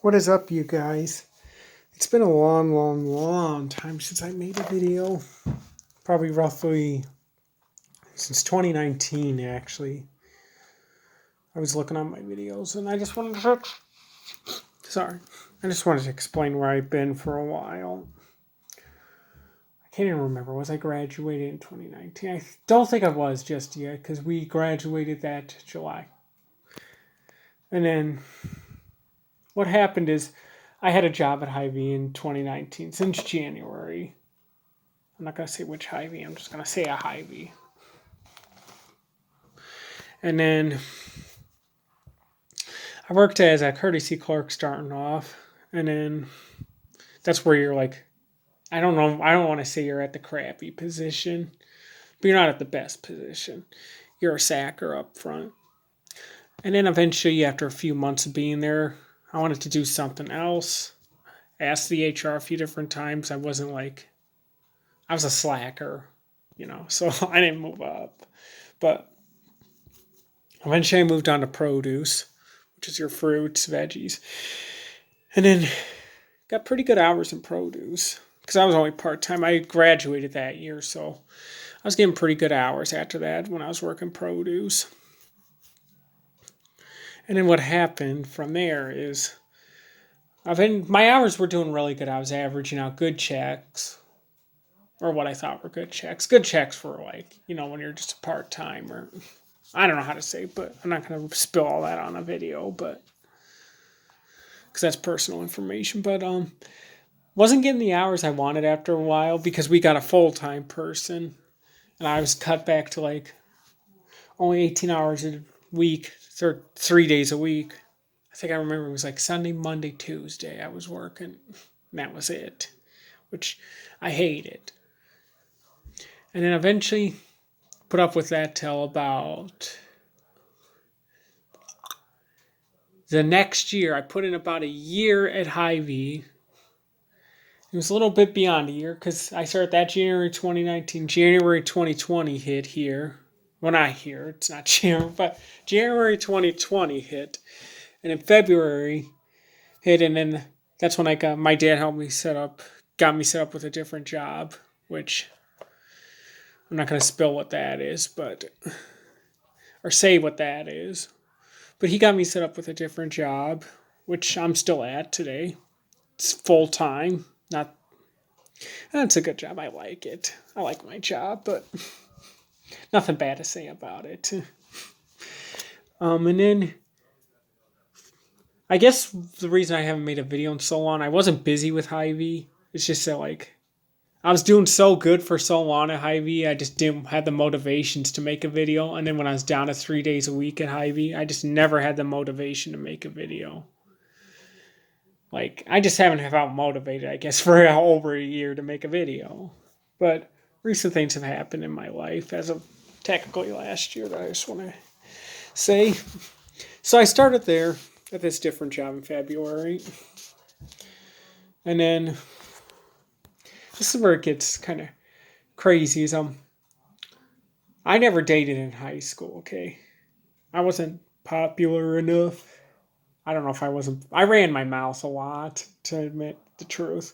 What is up, you guys? It's been a long time since I made a video. Probably roughly since 2019, actually. I was looking on my videos and I just wanted to explain where I've been for a while. I can't even remember. Was I graduated in 2019? I don't think I was just yet because we graduated that July. And then what happened is I had a job at Hy-Vee in 2019 since January. I'm not going to say which Hy-Vee. I'm just going to say a Hy-Vee. And then I worked as a courtesy clerk starting off. And then that's where you're like, I don't know. I don't want to say you're at the crappy position, but you're not at the best position. You're a sacker up front. And then eventually, after a few months of being there, I wanted to do something else. Asked the HR a few different times. I was a slacker, so I didn't move up. But eventually I moved on to produce, which is your fruits, veggies. And then got pretty good hours in produce because I was only part-time. I graduated that year, so I was getting pretty good hours after that when I was working produce. And then what happened from there is my hours were doing really good. I was averaging out good checks, or what I thought were good checks. Good checks for when you're just a part-time, or I don't know how to say, but I'm not going to spill all that on a video, but because that's personal information. But wasn't getting the hours I wanted after a while because we got a full-time person, and I was cut back to only 18 hours a week, or 3 days a week. I think I remember it was Sunday, Monday, Tuesday I was working, and that was it, which I hated. And then eventually put up with that till about the next year. I put in about a year at Hy-Vee. It was a little bit beyond a year because I started that January 2019. January 2020 hit here. Well, not here. It's not January, but January 2020 hit. And in February hit, and then that's when my dad got me set up with a different job, which I'm not going to spill what that is, or say what that is. But he got me set up with a different job, which I'm still at today. It's full time. That's a good job. I like it. I like my job, but nothing bad to say about it. And then I guess the reason I haven't made a video in so long, I wasn't busy with Hy-Vee. It's just that I was doing so good for so long at Hy-Vee, I just didn't have the motivations to make a video. And then when I was down to 3 days a week at Hy-Vee, I just never had the motivation to make a video. I just haven't felt motivated, I guess, for over a year to make a video. But recent things have happened in my life as of technically last year that I just want to say. So I started there at this different job in February. And then this is where it gets kind of crazy. I never dated in high school, okay? I wasn't popular enough. I don't know if I ran my mouth a lot, to admit the truth.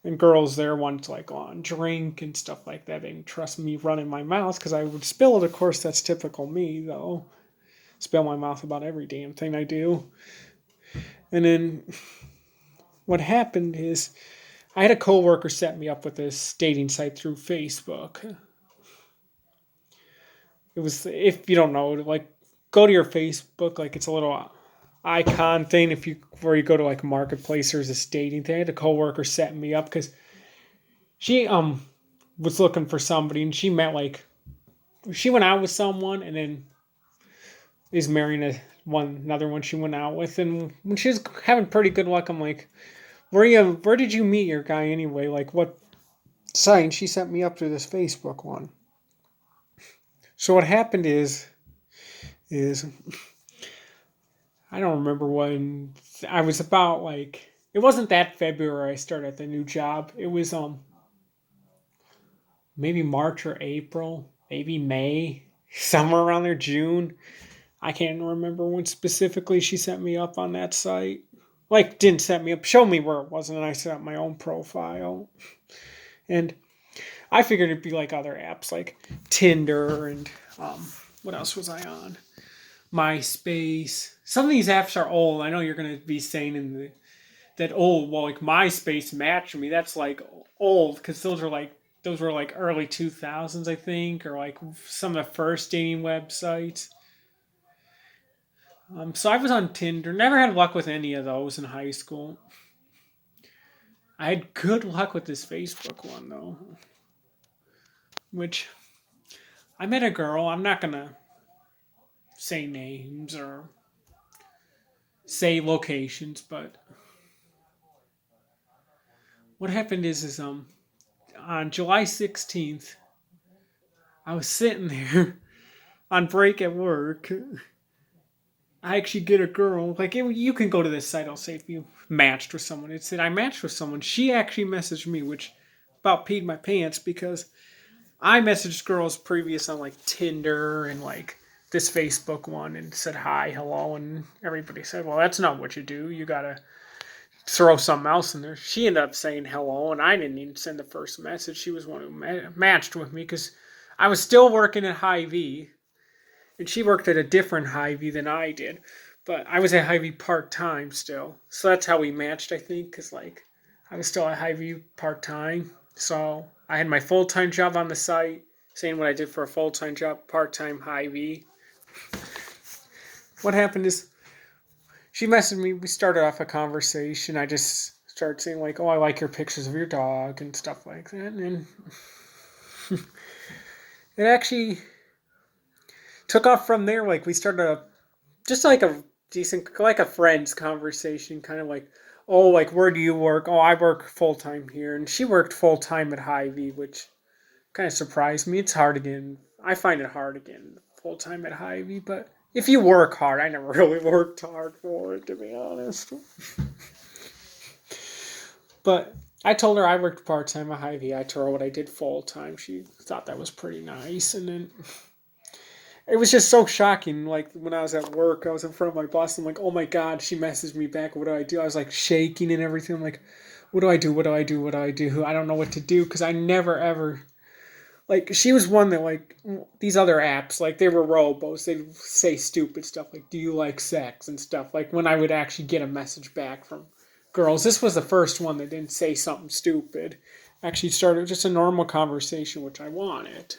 And girls there wanted to go on drink and stuff like that. They didn't trust me running my mouth because I would spill it. Of course, that's typical me, though. Spill my mouth about every damn thing I do. And then what happened is I had a coworker set me up with this dating site through Facebook. It was, if you don't know, go to your Facebook, it's a little icon thing where you go to a marketplace. There's this dating thing. I had a coworker setting me up because she was looking for somebody, and she met she went out with someone and then is marrying another one she went out with. And when she was having pretty good luck, I'm like, where did you meet your guy anyway? What site? And she sent me up to this Facebook one. So what happened is I don't remember when I was about it wasn't that February I started the new job. It was maybe March or April, maybe May, somewhere around there, June. I can't remember when specifically she sent me up on that site. like didn't set me up, show me where it was, and then I set up my own profile. And I figured it'd be like other apps like Tinder and what else was I on? MySpace. Some of these apps are old. I know you're gonna be saying in the that old. Well, like MySpace Match Me. That's like old because those were like early 2000s, I think, or like some of the first dating websites. So I was on Tinder. Never had luck with any of those in high school. I had good luck with this Facebook one though, which I met a girl. I'm not gonna say names or say locations, but what happened is on July 16th, I was sitting there on break at work. I actually get a girl like you can go to this site. I'll say if you matched with someone. It said I matched with someone. She actually messaged me, which about peed my pants because I messaged girls previous on like Tinder and like this Facebook one and said hi, hello, and everybody said, "Well, that's not what you do. You gotta throw something else in there." She ended up saying hello, and I didn't even send the first message. She was one who matched with me because I was still working at Hy-Vee, and she worked at a different Hy-Vee than I did. But I was at Hy-Vee part time still, so that's how we matched, I think, because like I was still at Hy-Vee part time, so I had my full time job on the site, saying what I did for a full time job, part time Hy-Vee. What happened is she messaged me. We started off a conversation. I just started saying like, "Oh, I like your pictures of your dog" and stuff like that. And it actually took off from there. Like we started just like a decent, like a friends conversation, kind of like, "Oh, like where do you work?" "Oh, I work full time here," and she worked full time at Hy-Vee, which kind of surprised me. It's hard again. I find it hard again full time at Hy-Vee, but if you work hard, I never really worked hard for it, to be honest. But I told her I worked part time at Hy-Vee. I told her what I did full time. She thought that was pretty nice. And then it was just so shocking. Like when I was at work, I was in front of my boss. I'm like, "Oh my God," she messaged me back. What do I do? I was like shaking and everything. I'm like, "What do I do? What do I do? What do I do?" I don't know what to do because I never ever. Like she was one that like these other apps like they were robos. They'd say stupid stuff like "Do you like sex?" and stuff. Like when I would actually get a message back from girls. This was the first one that didn't say something stupid. Actually started just a normal conversation, which I wanted.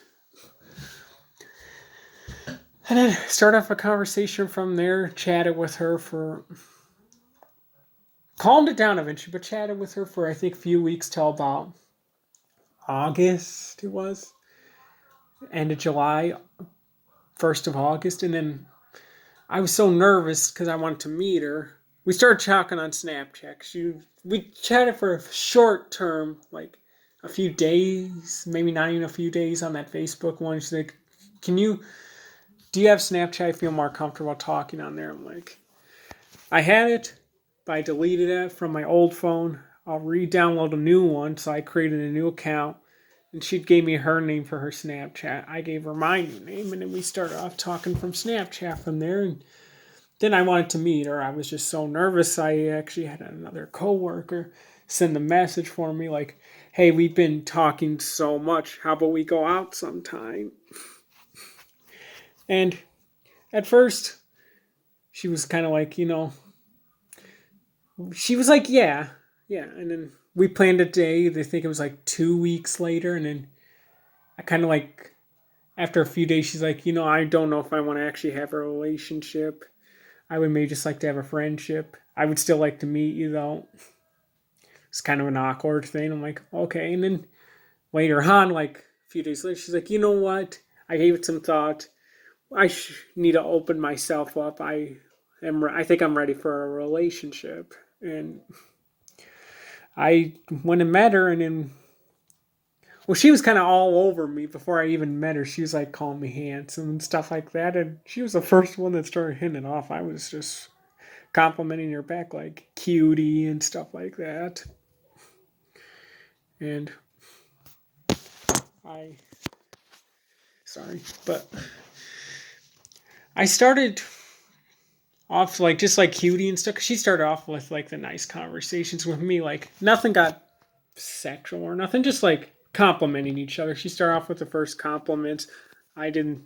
And then start off a conversation from there, chatted with her for calmed it down eventually, but chatted with her for I think a few weeks till about August it was. End of July, 1st of August, and then I was so nervous because I wanted to meet her. We started talking on Snapchat. We chatted for a short term, like a few days, maybe not even a few days on that Facebook one. She's like, do you have Snapchat? I feel more comfortable talking on there. I'm like, I had it, but I deleted it from my old phone. I'll re-download a new one. So I created a new account. And she gave me her name for her Snapchat. I gave her my new name, and then we started off talking from Snapchat from there. And then I wanted to meet her. I was just so nervous. I actually had another coworker send a message for me like, "Hey, we've been talking so much. How about we go out sometime?" And at first, she was kind of like, she was like, "Yeah, yeah." And then we planned a day. I think it was like 2 weeks later. And then I kind of like, after a few days, she's like, "I don't know if I want to actually have a relationship. I would maybe just like to have a friendship. I would still like to meet you though." It's kind of an awkward thing. I'm like, "Okay." And then later on, like a few days later, she's like, "You know what? I gave it some thought. Need to open myself up. I think I'm ready for a relationship." And I went and met her, and then well, she was kind of all over me before I even met her. She was like calling me handsome and stuff like that, and she was the first one that started hitting it off. I was just complimenting her back like cutie and stuff like that. And I, sorry, but I started off like just like cutie and stuff. 'Cause she started off with like the nice conversations with me, like nothing got sexual or nothing, just like complimenting each other. She started off with the first compliments. I did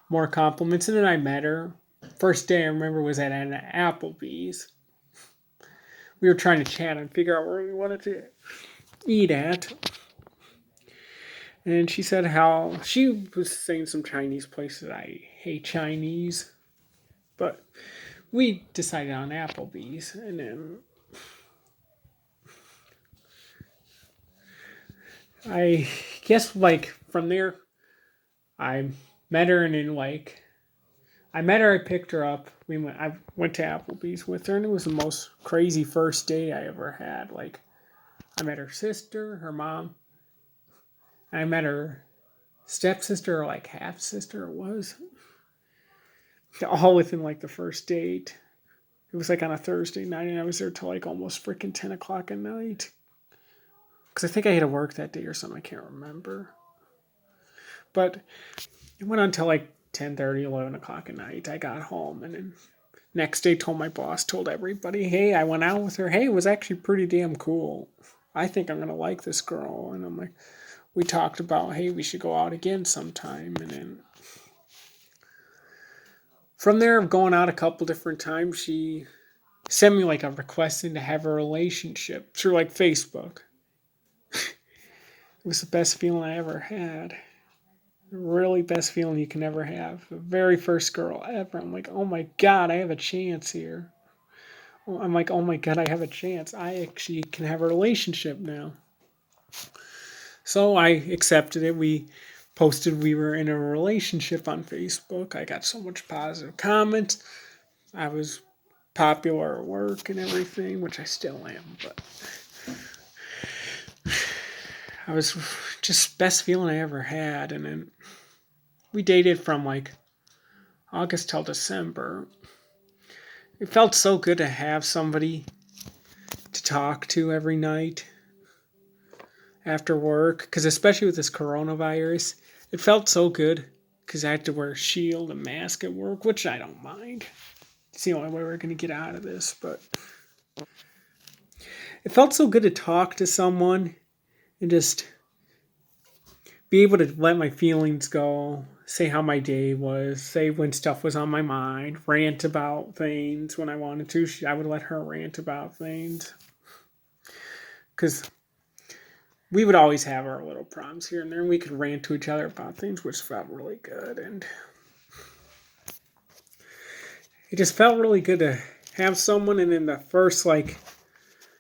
more compliments, and then I met her. First day I remember was at an Applebee's. We were trying to chat and figure out where we wanted to eat at. And she said how she was saying some Chinese places. I hate Chinese. But we decided on Applebee's. And then I guess like from there, I met her and then like I met her. I picked her up. I went to Applebee's with her, and it was the most crazy first date I ever had. Like I met her sister, her mom. I met her stepsister, or like half sister. It was all within like the first date. It was like on a Thursday night, and I was there till like almost freaking 10 o'clock at night. Because I think I had to work that day or something. I can't remember. But it went on till like 10:30, 11 o'clock at night. I got home, and then next day told my boss, told everybody, hey, I went out with her. Hey, it was actually pretty damn cool. I think I'm going to like this girl. And I'm like, we talked about, hey, we should go out again sometime. And then from there, going out a couple different times, she sent me like a request to have a relationship through like Facebook. It was the best feeling I ever had. Really best feeling you can ever have. The very first girl ever. I'm like, oh my God, I have a chance here. I'm like, oh my God, I have a chance. I actually can have a relationship now. So I accepted it. We posted we were in a relationship on Facebook. I got so much positive comments. I was popular at work and everything, which I still am, but I was just best feeling I ever had. And then we dated from like August till December. It felt so good to have somebody to talk to every night after work, because especially with this coronavirus, it felt so good because I had to wear a shield and mask at work, which I don't mind. It's the only way we're going to get out of this, but it felt so good to talk to someone and just be able to let my feelings go, say how my day was, say when stuff was on my mind, rant about things when I wanted to. I would let her rant about things. Because we would always have our little problems here and there, and we could rant to each other about things, which felt really good. And it just felt really good to have someone. And in the first, like,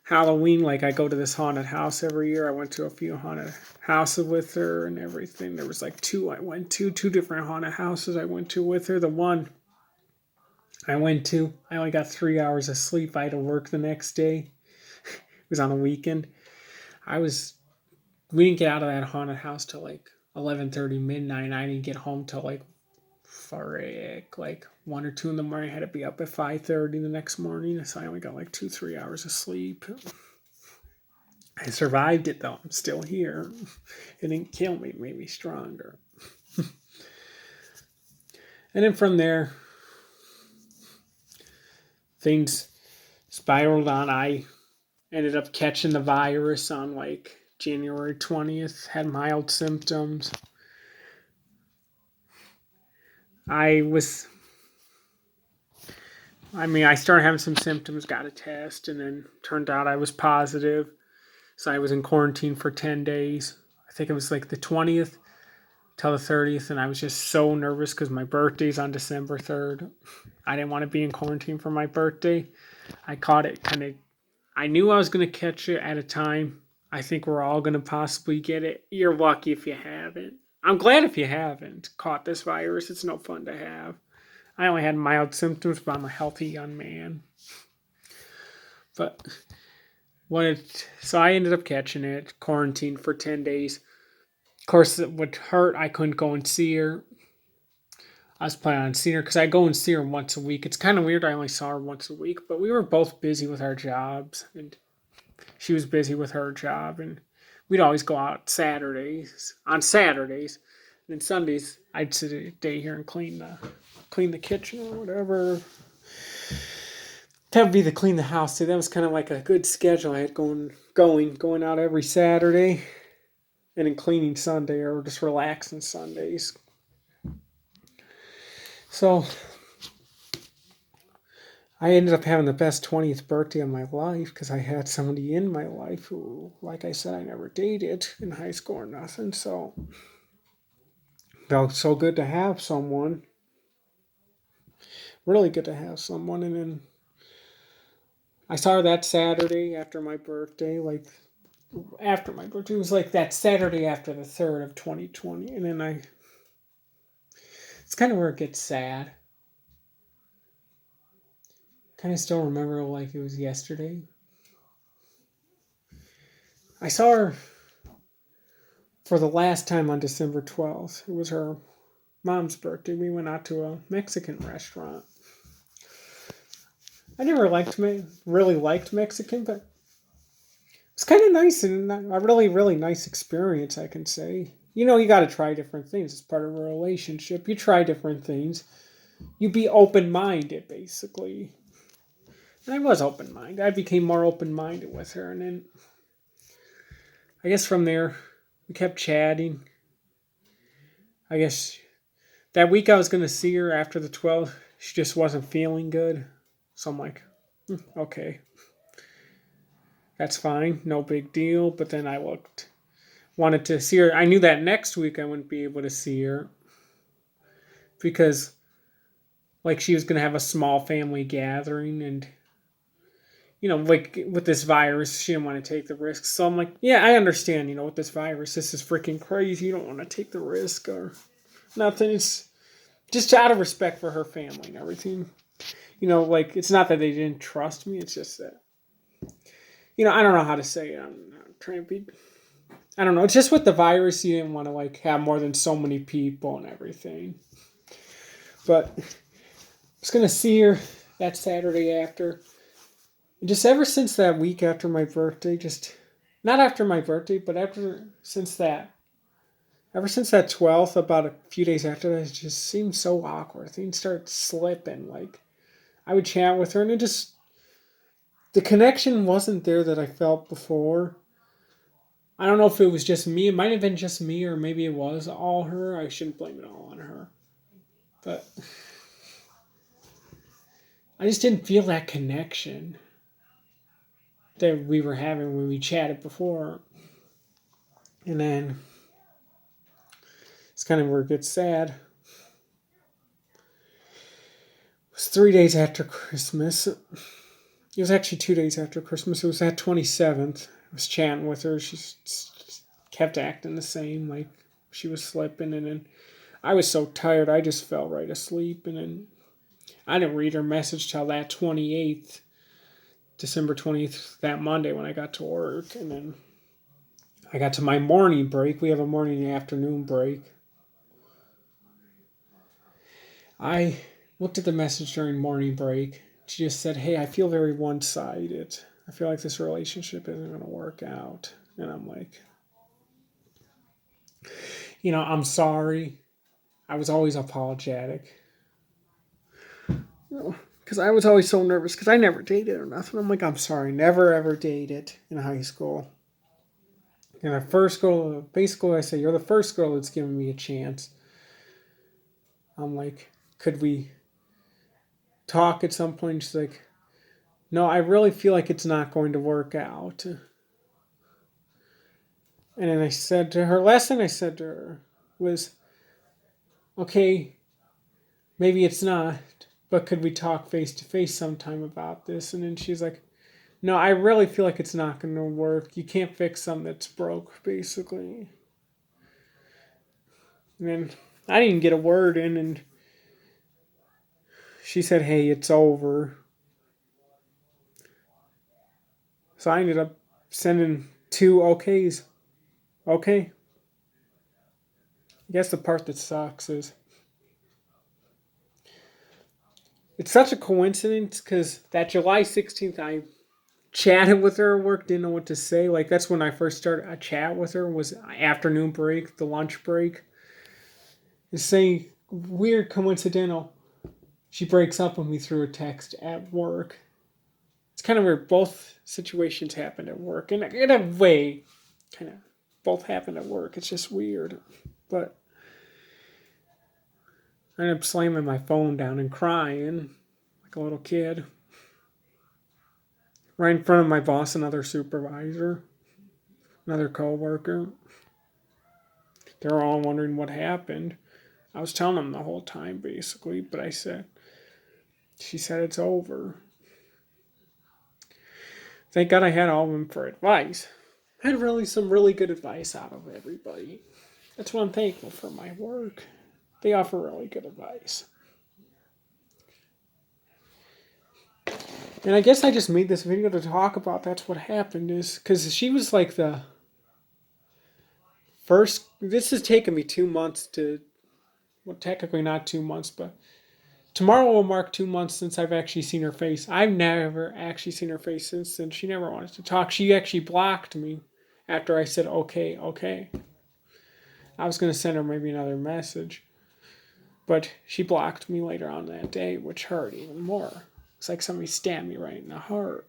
Halloween, like, I go to this haunted house every year. I went to a few haunted houses with her and everything. There was like two different haunted houses I went to with her. The one I went to, I only got 3 hours of sleep. I had to work the next day. It was on a weekend. We didn't get out of that haunted house till like 11:30 midnight. I didn't get home till like 1 or 2 in the morning. I had to be up at 5:30 the next morning, so I only got like 2-3 hours of sleep. I survived it though. I'm still here. It didn't kill me. It made me stronger. And then from there, things spiraled on. I ended up catching the virus on like January 20th, had mild symptoms. I started having some symptoms, got a test, and then turned out I was positive. So I was in quarantine for 10 days. I think it was like the 20th till the 30th, and I was just so nervous because my birthday's on December 3rd. I didn't want to be in quarantine for my birthday. I caught it I knew I was going to catch it at a time. I think we're all going to possibly get it. You're lucky if you haven't. I'm glad if you haven't caught this virus. It's no fun to have. I only had mild symptoms, but I'm a healthy young man. But so I ended up catching it, quarantined for 10 days. Of course, it would hurt. I couldn't go and see her. I was planning on seeing her because I go and see her once a week. It's kind of weird. I only saw her once a week, but we were both busy with our jobs, and she was busy with her job, and we'd always go out on Saturdays, and then Sundays I'd sit a day here and clean the kitchen or whatever. that would be the clean the house. See, that was kind of like a good schedule I had going out every Saturday, and then cleaning Sunday or just relaxing Sundays. So I ended up having the best 20th birthday of my life because I had somebody in my life who, like I said, I never dated in high school or nothing. So it felt so good to have someone. Really good to have someone. And then I saw her that Saturday after my birthday, after my birthday. It was like that Saturday after the 3rd of 2020. And then it's kind of where it gets sad. Kind of still remember like it was yesterday. I saw her for the last time on December 12th. It was her mom's birthday. We went out to a Mexican restaurant. I never really liked Mexican, but it was kind of nice and a really, really nice experience, I can say. You know, you got to try different things. It's part of a relationship. You try different things. You be open-minded, basically. And I was open-minded. I became more open-minded with her. And then, I guess from there, we kept chatting. I guess that week I was going to see her after the 12th. She just wasn't feeling good. So I'm like, okay. That's fine. No big deal. But then wanted to see her. I knew that next week I wouldn't be able to see her because like she was going to have a small family gathering and like with this virus, she didn't want to take the risk. So I'm like, yeah, I understand, with this virus, this is freaking crazy. You don't want to take the risk or nothing. It's just out of respect for her family and everything. Like it's not that they didn't trust me. It's just that, I don't know how to say it. I'm trying to be, I don't know. It's just with the virus, you didn't want to like have more than so many people and everything. But I was going to see her that Saturday after. And just ever since that week after my birthday, not after my birthday, but ever since that 12th, about a few days after that, it just seemed so awkward. Things started slipping. Like, I would chat with her, and the connection wasn't there that I felt before. I don't know if it was just me. It might have been just me, or maybe it was all her. I shouldn't blame it all on her. But I just didn't feel that connection that we were having when we chatted before. And then it's kind of where it gets sad. It was 3 days after Christmas. It was actually 2 days after Christmas. It was that 27th. I was chatting with her. She kept acting the same, like she was slipping. And then I was so tired, I just fell right asleep. And then I didn't read her message till that 28th. December 20th, that Monday when I got to work. And then I got to my morning break. We have a morning and afternoon break. I looked at the message during morning break. She just said, hey, I feel very one-sided. I feel like this relationship isn't going to work out. And I'm like, I'm sorry. I was always apologetic. Because I was always so nervous because I never dated or nothing. I'm like, I'm sorry, never ever dated in high school. And the first girl, basically I say, you're the first girl that's given me a chance. I'm like, could we talk at some point? She's like, no, I really feel like it's not going to work out. And then I said to her, last thing I said to her was, okay, maybe it's not, but could we talk face to face sometime about this? And then she's like, no, I really feel like it's not going to work. You can't fix something that's broke, basically. And then I didn't get a word in, and she said, hey, it's over. So I ended up sending 2 okays. Okay. I guess the part that sucks is it's such a coincidence because that July 16th, I chatted with her at work, didn't know what to say. Like, that's when I first started a chat with her, was afternoon break, the lunch break. It's saying, weird coincidental, she breaks up with me through a text at work. it's kind of weird. Both situations happened at work, and in a way, kind of both happened at work. It's just weird, but I ended up slamming my phone down and crying like a little kid right in front of my boss, another supervisor, another coworker. They're all wondering what happened. I was telling them the whole time, basically, but she said it's over. Thank God I had all of them for advice. I had some really good advice out of everybody. That's what I'm thankful for my work. They offer really good advice. And I guess I just made this video to talk about that's what happened is because she was like the first. This has taken me 2 months to, well, technically not 2 months, but tomorrow will mark 2 months since I've actually seen her face. I've never actually seen her face since then. She never wanted to talk. She actually blocked me after I said, okay, okay. I was going to send her maybe another message. But she blocked me later on that day, which hurt even more. It's like somebody stabbed me right in the heart.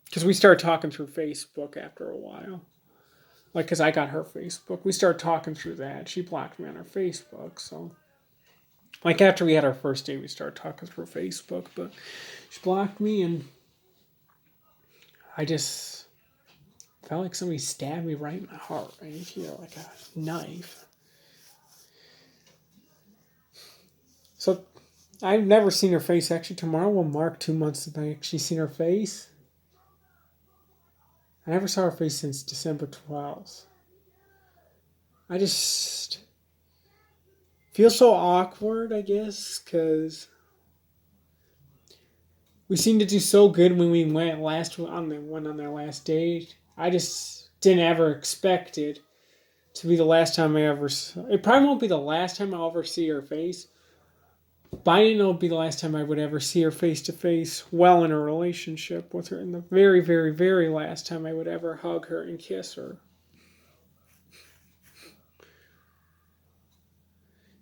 Because we started talking through Facebook after a while. Like, because I got her Facebook. We started talking through that. She blocked me on her Facebook, so... Like, after we had our first date, we started talking through Facebook, but she blocked me, and I just felt like somebody stabbed me right in the heart, right here, like a knife. So, I've never seen her face. Actually, tomorrow will mark 2 months since I actually seen her face. I never saw her face since December 12th. I just feel so awkward, I guess, because we seemed to do so good when we went on their last date. I just didn't ever expect it to be the last time I ever. It probably won't be the last time I'll ever see her face. But I didn't know it'd be the last time I would ever see her face to face while in a relationship with her. And the very, very, very last time I would ever hug her and kiss her. It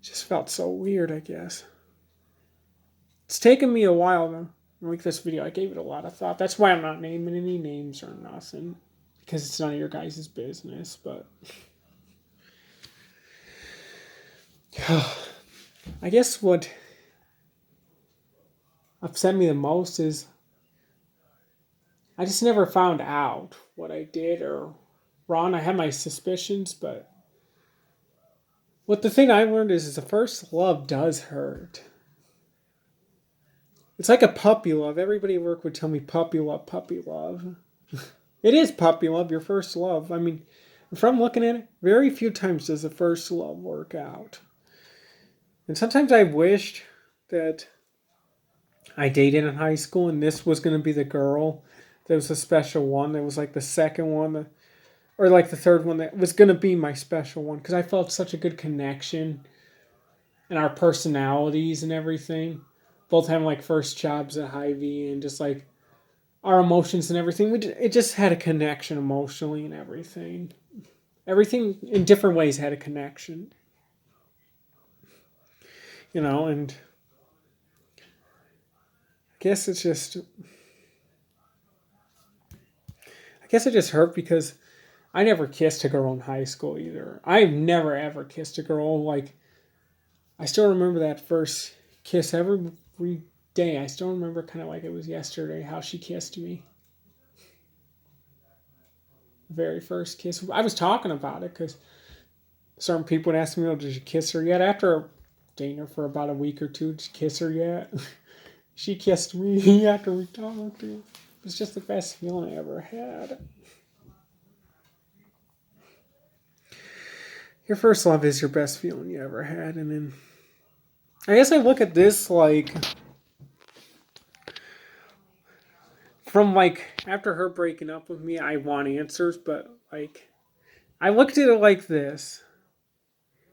just felt so weird, I guess. It's taken me a while to make this video. I gave it a lot of thought. That's why I'm not naming any names or nothing. Because it's none of your guys' business, but... I guess what upset me the most is I just never found out what I did or wrong. I had my suspicions, but the thing I learned is the first love does hurt. It's like a puppy love. Everybody at work would tell me puppy love, puppy love. It is puppy love, your first love. I mean, if I'm looking at it, very few times does the first love work out. And sometimes I wished that I dated in high school and this was going to be the girl that was the special one. That was like the second one, or like the third one that was going to be my special one. Because I felt such a good connection and our personalities and everything. Both having like first jobs at Hy-Vee and just like our emotions and everything. It just had a connection emotionally and everything. Everything in different ways had a connection. You know, and I guess it just hurt because I never kissed a girl in high school either. I've never ever kissed a girl. Like, I still remember that first kiss every day. I still remember kind of like it was yesterday how she kissed me. The very first kiss. I was talking about it because certain people would ask me, oh, did you kiss her yet? After dating her for about a week or two, did you kiss her yet? She kissed me after we talked. It was just the best feeling I ever had. Your first love is your best feeling you ever had. And then I guess I look at this like from like after her breaking up with me, I want answers, but like I looked at it like this.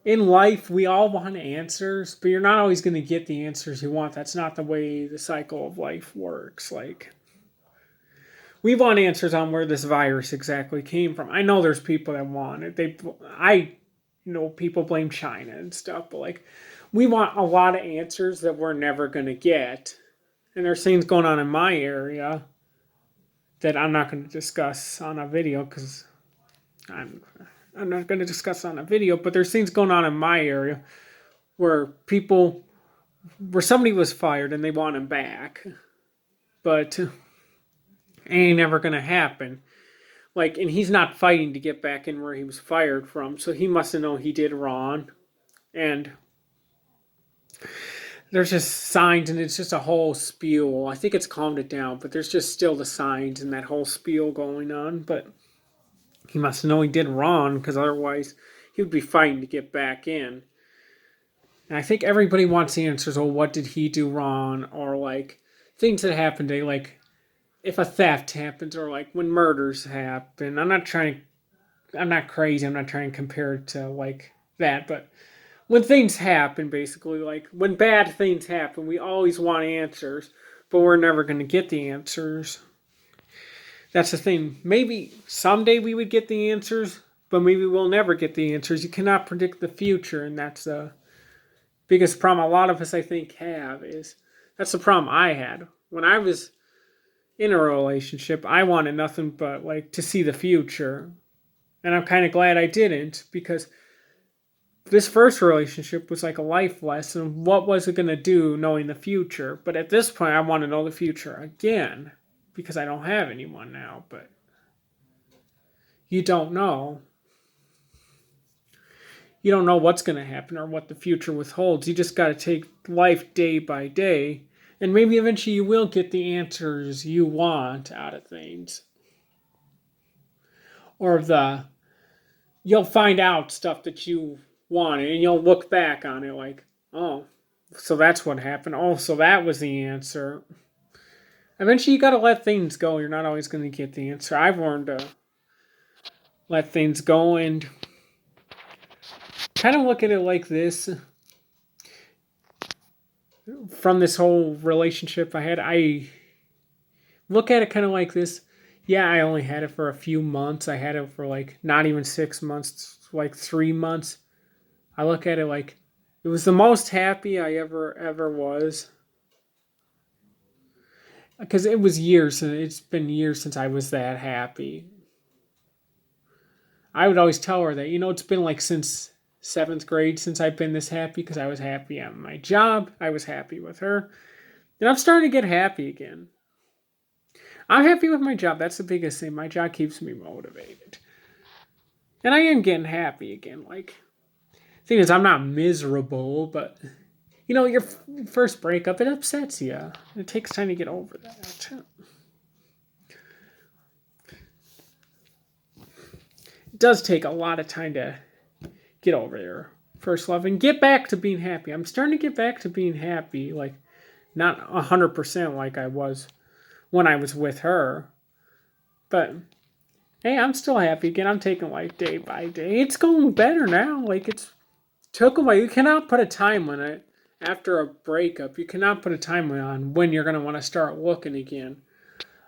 In life, we all want answers, but you're not always going to get the answers you want. That's not the way the cycle of life works. Like, we want answers on where this virus exactly came from. I know there's people that want it. I know people blame China and stuff, but like, we want a lot of answers that we're never going to get. And there's things going on in my area that I'm not going to discuss on a video because I'm not going to discuss on a video. But there's things going on in my area where somebody was fired and they want him back, but it ain't never going to happen. Like, and he's not fighting to get back in where he was fired from, so he must have known he did wrong. And there's just signs, and it's just a whole spiel. I think it's calmed it down, but there's just still the signs and that whole spiel going on. But he must know he did wrong, because otherwise he would be fighting to get back in. And I think everybody wants the answers. Oh, what did he do wrong? Or like things that happen to, like, if a theft happens, or like when murders happen. I'm not crazy. I'm not trying to compare it to like that, but when things happen, basically, like when bad things happen, we always want answers, but we're never going to get the answers. That's the thing. Maybe someday we would get the answers, but maybe we'll never get the answers. You cannot predict the future, and that's the biggest problem a lot of us, I think, have. That's the problem I had. When I was in a relationship, I wanted nothing but like to see the future. And I'm kind of glad I didn't, because this first relationship was like a life lesson. What was it going to do knowing the future? But at this point, I want to know the future again, because I don't have anyone now. But you don't know. You don't know what's going to happen or what the future withholds. You just got to take life day by day. And maybe eventually you will get the answers you want out of things. Or you'll find out stuff that you wanted, and you'll look back on it like, oh, so that's what happened. Oh, so that was the answer. Eventually you got to let things go. You're not always going to get the answer. I've learned to let things go and kind of look at it like this. From this whole relationship I had, I look at it kind of like this. Yeah, I only had it for a few months. I had it for like not even 6 months, like 3 months. I look at it like it was the most happy I ever was. Because it was years, and it's been years since I was that happy. I would always tell her that, it's been like since 7th grade since I've been this happy, because I was happy at my job. I was happy with her. And I'm starting to get happy again. I'm happy with my job. That's the biggest thing. My job keeps me motivated. And I am getting happy again. Like, the thing is, I'm not miserable, but, your first breakup, it upsets you. It takes time to get over that. It does take a lot of time to get over your first love and get back to being happy. I'm starting to get back to being happy, like not 100% like I was when I was with her. But hey, I'm still happy again. I'm taking life day by day. It's going better now. Like, it's took a while. You cannot put a time on it after a breakup. You cannot put a time on when you're going to want to start looking again.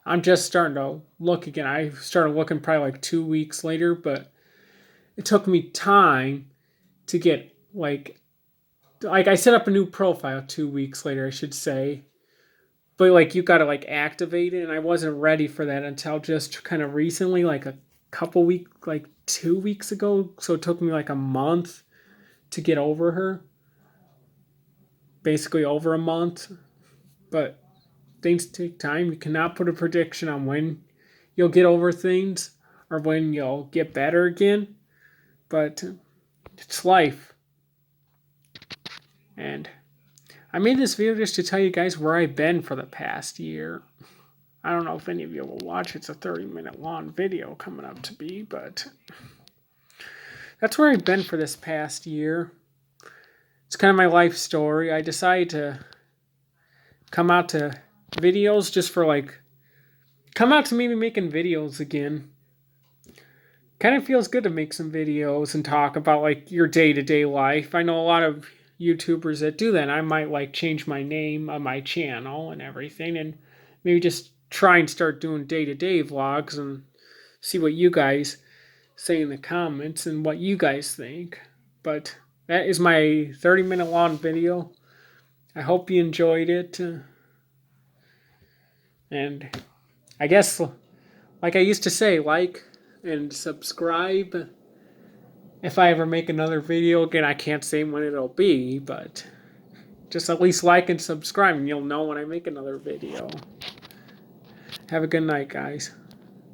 I'm just starting to look again. I started looking probably like 2 weeks later, but it took me time to get like I set up a new profile 2 weeks later, I should say. But like you gotta like activate it, and I wasn't ready for that until just kind of recently, like a couple weeks, like 2 weeks ago. So it took me like a month to get over her. Basically over a month. But things take time. You cannot put a prediction on when you'll get over things or when you'll get better again. But it's life. And I made this video just to tell you guys where I've been for the past year. I don't know if any of you will watch. It's a 30-minute long video coming up to be, but that's where I've been for this past year. It's kind of my life story. I decided to come out to videos just for come out to maybe making videos again. Kind of feels good to make some videos and talk about like your day-to-day life. I know a lot of YouTubers that do that. I might change my name on my channel and everything, and maybe just try and start doing day-to-day vlogs and see what you guys say in the comments and what you guys think. But that is my 30-minute long video. I hope you enjoyed it. And I guess like I used to say, like and subscribe. If I ever make another video again, I can't say when it'll be, but just at least like and subscribe and you'll know when I make another video. Have a good night, guys.